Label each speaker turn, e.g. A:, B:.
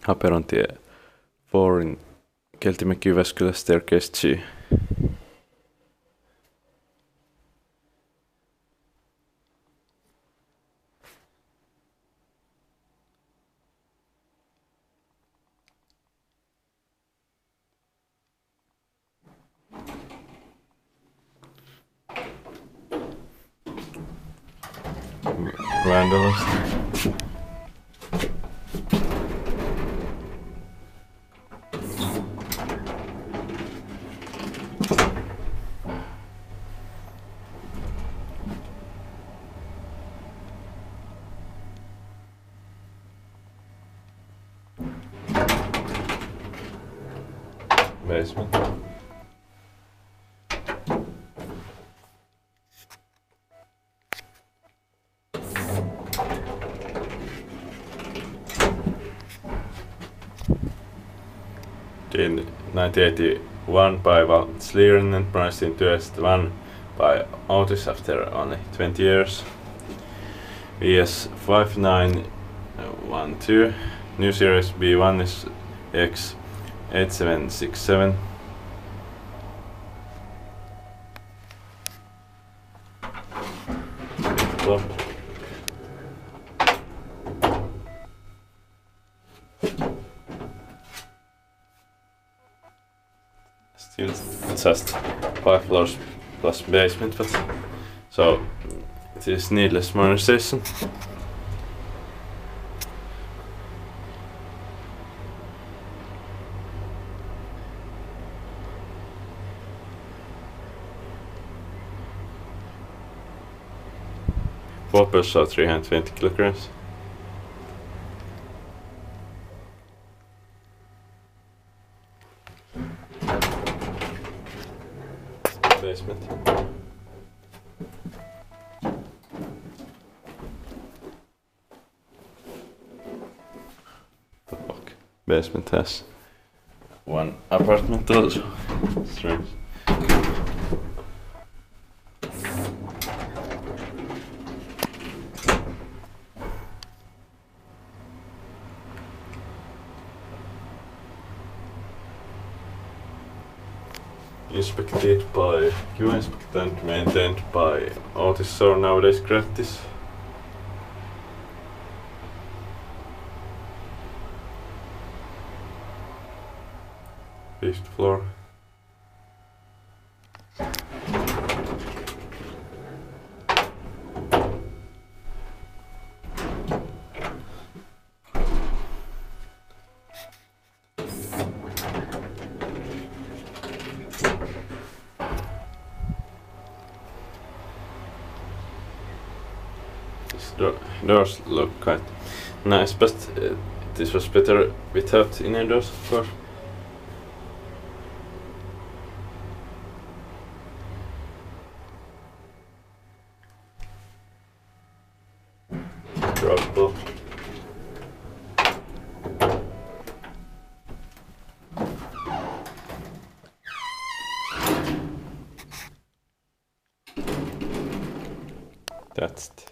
A: Haperontie 4 in Keltinmäki Jyväskylä staircase G. Vandalist. Basement. In 1981 by ValmetSchlieren and priced in 2001 by Otis after only 20 years. VS 5912, new series B1 is X8767. Still just 5 floors plus basement, but so it is needless modernization. Whoppers are 320 kilograms. Basement. The fuck? Basement has one apartment also. Strange. Inspected by Q-Inspect and maintained by Otis, so nowadays gratis. Fifth floor. Doors look quite nice, but this was better without inner doors, of course. Drop. That's it.